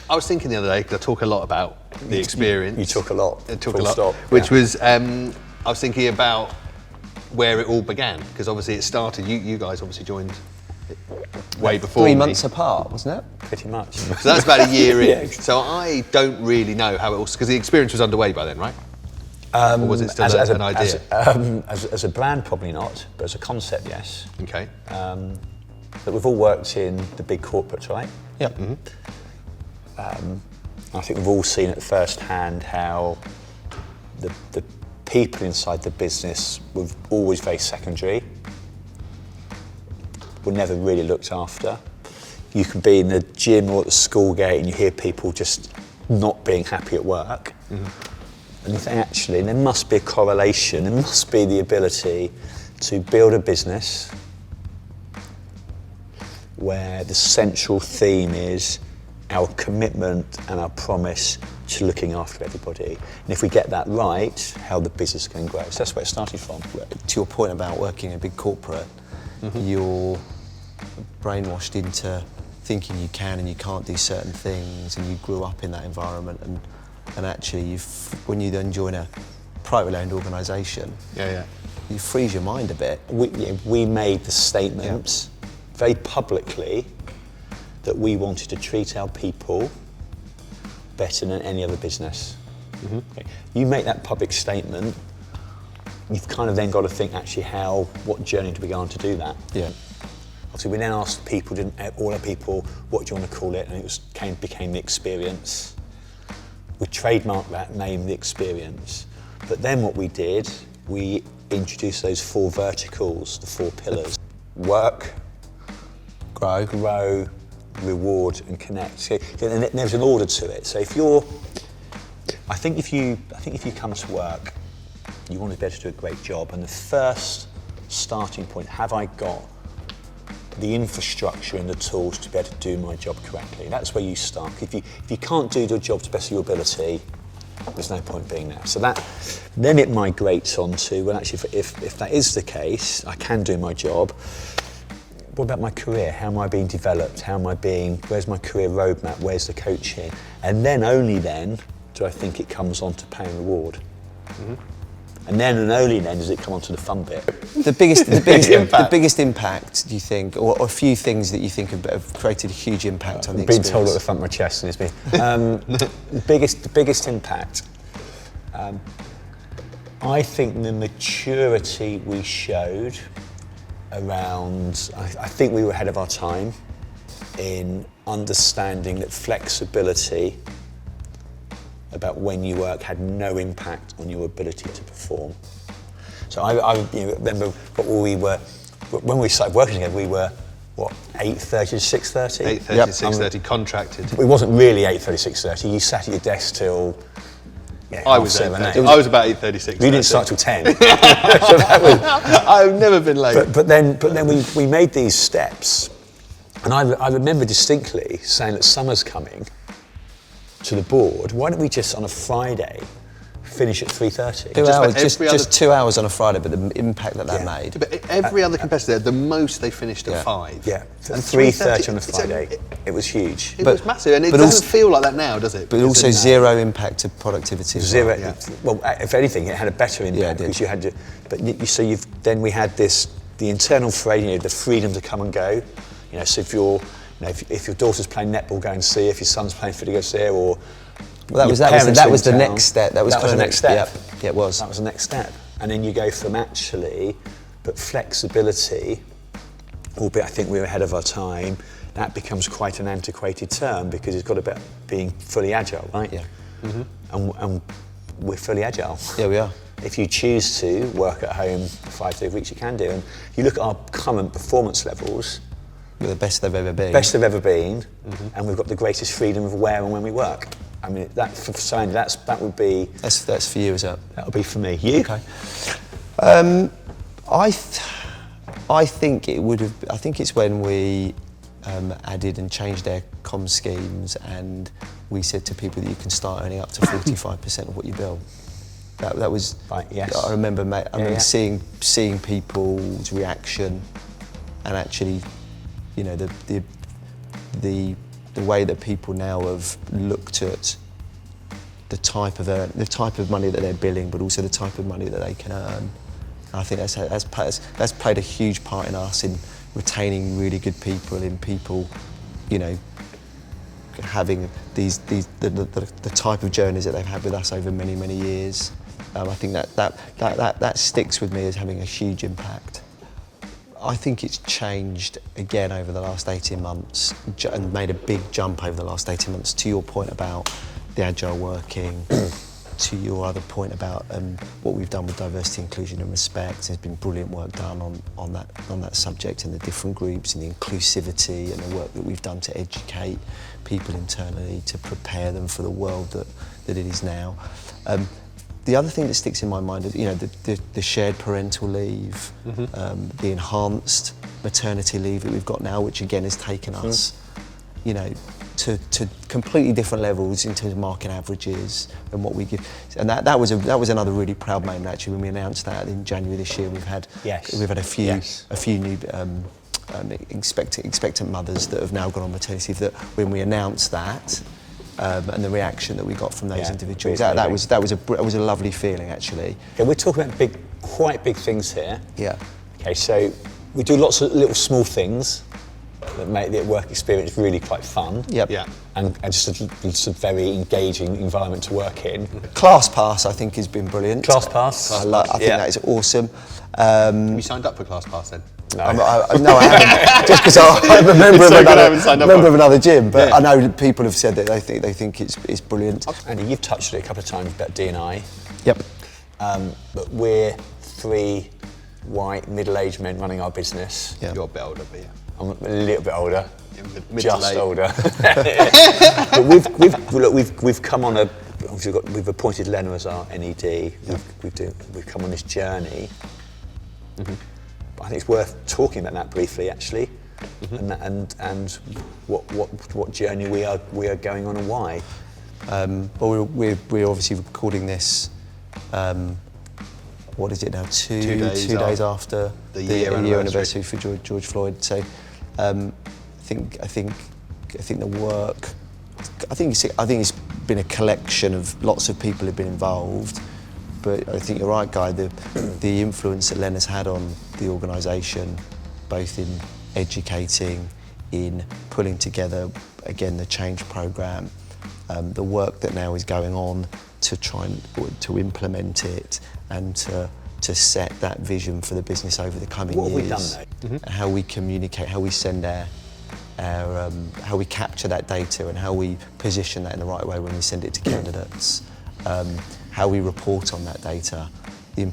I was thinking the other day, because I talk a lot about the experience. You talk a lot. I talk full a lot. Stop. Which was, I was thinking about where it all began, because obviously it started, you guys obviously joined way before 3 me. months apart, wasn't it? Pretty much. So that's about a year in. Yeah. So I don't really know how it was, because the experience was underway by then, right? Or was it still an idea? As a brand, probably not, but as a concept, yes. Okay. But we've all worked in the big corporates, right? Yep. I think we've all seen at first hand how the people inside the business were always very secondary, were never really looked after. You can be in the gym or at the school gate and you hear people just not being happy at work. And you think, actually, there must be a correlation, there must be the ability to build a business where the central theme is our commitment and our promise to looking after everybody. And if we get that right, how the business can grow. So that's where it started from. To your point about working in a big corporate, you're brainwashed into thinking you can and you can't do certain things, and you grew up in that environment, and actually when you then join a privately owned organisation, you freeze your mind a bit. We made the statement very publicly that we wanted to treat our people better than any other business. Okay. You make that public statement, you've kind of then got to think actually what journey do we go on to do that? Yeah. Obviously we then asked people, all our people, what do you want to call it? And it became the experience. We trademarked that name, the experience. But then what we did, we introduced those 4 verticals, the 4 pillars. Work, grow, reward and connect. So, and there's an order to it. So I think if you come to work, you want to be able to do a great job. And the first starting point, have I got the infrastructure and the tools to be able to do my job correctly? That's where you start. If you can't do your job to the best of your ability, there's no point being there. So then it migrates onto, well actually if that is the case, I can do my job. What about my career? How am I being developed? Where's my career roadmap? Where's the coaching? And then, only then, do I think it comes on to pay and reward. And then and only then does it come on to the fun bit. The biggest impact, do you think, or a few things that you think have created a huge impact on the experience? Being told at the front of my chest, and it's been the biggest impact. I think the maturity we showed around, I think we were ahead of our time in understanding that flexibility about when you work had no impact on your ability to perform. So I remember when we started working together, we were, 8:30 to 6:30? 8:30 to 6:30, contracted. It wasn't really 8:30 to 6:30, you sat at your desk till I was 7, 8. I was about 8:36. You didn't start till 10. I've never been late. But then we made these steps, and I remember distinctly saying that summer's coming to the board. Why don't we just on a Friday finish at 3:30? 2 hours, just 2 hours on a Friday, but the impact that made. But every other competitor, the most they finished at 5. Yeah, and 3:30 on a Friday. It was huge. It was massive, and it doesn't feel like that now, does it? But also zero impact to productivity. Zero. Yeah. Well, if anything, it had a better impact because you had to. But then we had the internal freedom, the freedom to come and go. So if your daughter's playing netball, go and see. If your son's playing football, go see her. Or that was the next step. That was the next step. Yeah, it was. That was the next step. And then you go from but flexibility, albeit I think we were ahead of our time, that becomes quite an antiquated term because it's got about being fully agile, right? Yeah. And we're fully agile. Yeah, we are. If you choose to work at home 5 days a week, you can do. And you look at our current performance levels. We're the best they've ever been. Best they've ever been, and we've got the greatest freedom of where and when we work. I mean, that would be. That's for you, is it? That would be for me. You? Okay. I think it would have. I think it's when we added and changed our comm schemes, and we said to people that you can start earning up to 45% of what you bill. That was right. Yes. I remember. Seeing people's reaction, and actually, the the way that people now have looked at the type of money that they're billing, but also the type of money that they can earn. And I think that's played a huge part in us in retaining really good people, in people, you know, having the type of journeys that they've had with us over many, many years. I think that sticks with me as having a huge impact. I think it's changed again over the last 18 months and made a big jump over the last 18 months. To your point about the agile working, to your other point about what we've done with diversity, inclusion and respect. There's been brilliant work done on that subject in the different groups and the inclusivity and the work that we've done to educate people internally to prepare them for the world that it is now. The other thing that sticks in my mind is, you know, the shared parental leave, the enhanced maternity leave that we've got now, which again has taken us, you know, to completely different levels in terms of market averages and what we give. And that was another really proud moment actually when we announced that in January this year. We've had a few new expectant mothers that have now gone on maternity leave. That when we announced that. And the reaction that we got from those individuals, that was a lovely feeling actually. Okay, we're talking about quite big things here. Yeah. Okay, so we do lots of little small things that make the work experience really quite fun. Yep. Yeah. And just a very engaging environment to work in. ClassPass I think has been brilliant. ClassPass. I think that is awesome. You signed up for ClassPass then? No, I haven't. Just because I'm a member of another gym, but I know people have said that they think it's brilliant. Andy, you've touched on it a couple of times about D&I. Yep. But we're 3 white middle-aged men running our business. Yeah. You're a bit older, but yeah. I'm a little bit older, Mid to just late. older. But we've come on we've appointed Lena as our NED. Yeah. We've come on this journey. But I think it's worth talking about that briefly, actually, and what journey we are going on and why. Well, we're obviously recording this. What is it now? Two days after the year anniversary. anniversary for George Floyd. So, I think the work. I think it's been a collection of lots of people who've been involved. But I think you're right, Guy. The influence that Lena's had on the organisation, both in educating, in pulling together again the change programme, the work that now is going on to try and to implement it and to set that vision for the business over the coming years. What have we done though? How we communicate, how we send how we capture that data and how we position that in the right way when we send it to candidates. How we report on that data, the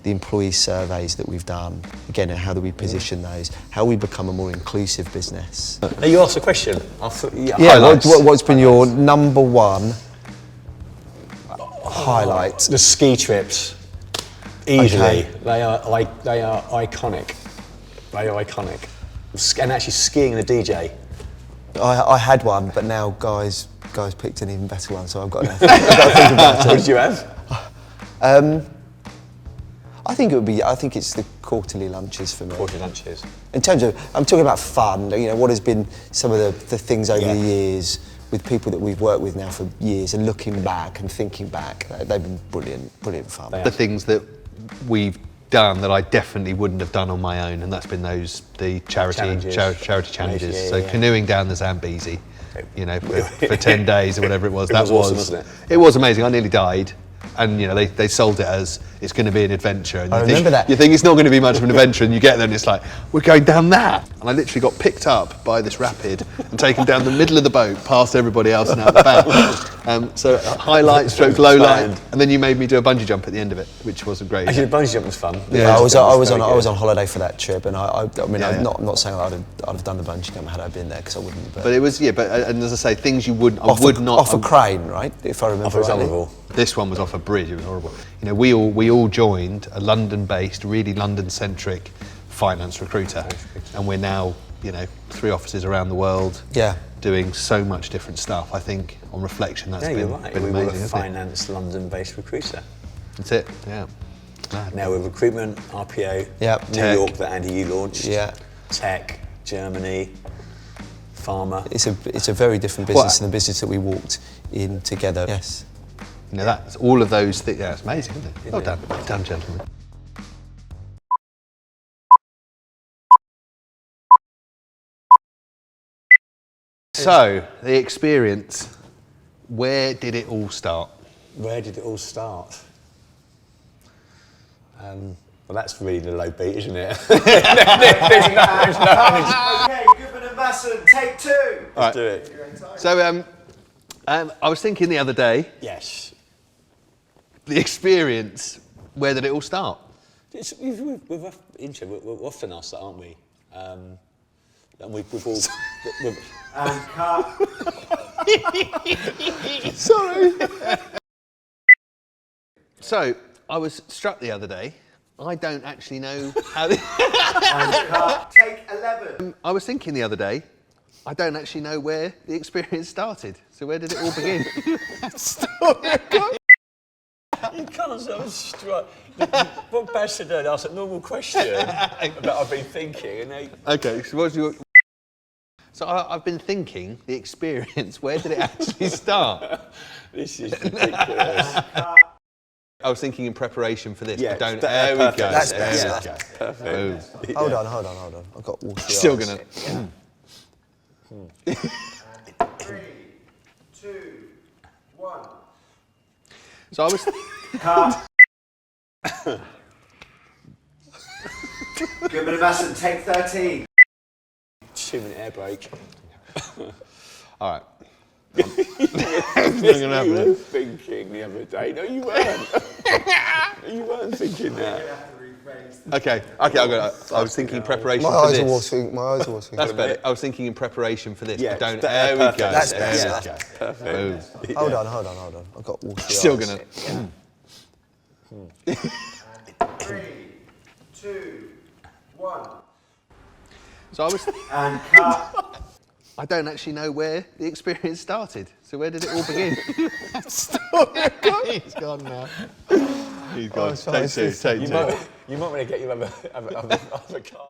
employee surveys that we've done, again, how do we position those, how we become a more inclusive business. Now you asked a question. What's been your number one highlight? The ski trips, easily. Okay. They are iconic. They are iconic. And actually skiing and a DJ. I had one, but now guys picked an even better one, so I've got to think about it. What did you have? I think it's the quarterly lunches for me. Quarterly lunches. In terms of, I'm talking about fun, you know, what has been some of the things over the years with people that we've worked with now for years and looking back and thinking back, they've been brilliant fun. The things that we've done that I definitely wouldn't have done on my own, and that's been the charity challenges. So canoeing down the Zambezi, you know, for 10 days or whatever it was. It was awesome, wasn't it? It was amazing. I nearly died. And you know they sold it as it's going to be an adventure. And I remember that. You think it's not going to be much of an adventure, and you get there and it's like, we're going down that. And I literally got picked up by this rapid and taken down the middle of the boat, past everybody else and out the back. So highlight, stroke, low light, and then you made me do a bungee jump at the end of it, which wasn't great. Actually, the bungee jump was fun. Yeah, I was on holiday for that trip, and I'm not saying I'd have done the bungee jump had I been there because I wouldn't. But it was and as I say, things you would off a crane, right? If I remember rightly. This one was off a bridge. It was horrible. You know, we all joined a London-based, really London-centric finance recruiter, and we're now, you know, 3 offices around the world. Yeah. Doing so much different stuff. I think, on reflection, that's been amazing. We were a finance London-based recruiter. That's it. Yeah. Now we're recruitment, RPO, Yep. New York that Andy you launched. Yeah. Tech, Germany. farmer. It's a very different business than the business that we walked in together. Yes. You know, that's all of those things. Yeah, it's amazing, isn't it? Well done. Well done, gentlemen. So, the experience, where did it all start? Where did it all start? Well, that's really the low beat, isn't it? Okay, Goodman and Masson, take 2. Let's do it. So, I was thinking the other day, Yes. the experience, where did it all start? We're often asked that, aren't we? And we've all... And cut. Sorry. So, I was struck the other day. I don't actually know how. And cut. Take 11. I was thinking the other day. I don't actually know where the experience started. So where did it all begin? You can't sort of strike. What Baz did asked a normal question that I've been thinking, and they... Okay, so what's your... So I've been thinking the experience. Where did it actually start? This is ridiculous. I was thinking in preparation for this. Yeah, But don't. that- There we go. That's there we better. go. Perfect. Boom. Hold on. I've got water. Still gonna. 3, 2, 1. So I was. Cut. Goodman and Masson, take 13. 2-minute air break. All right. You were thinking the other day. No, you weren't. You weren't thinking that. Okay. I was thinking in preparation My for eyes this. are watering. My eyes are watering. That's better. I was thinking in preparation for this. Yeah, But don't. that- There we go. That's there better. we go. Perfect. Boom. Hold on. I've got water. Still gonna. 3, 2, 1. So I was. And cut. I don't actually know where the experience started. So where did it all begin? He's gone now. He's gone. sorry, Take 2. Take 2. You might want to get your other car.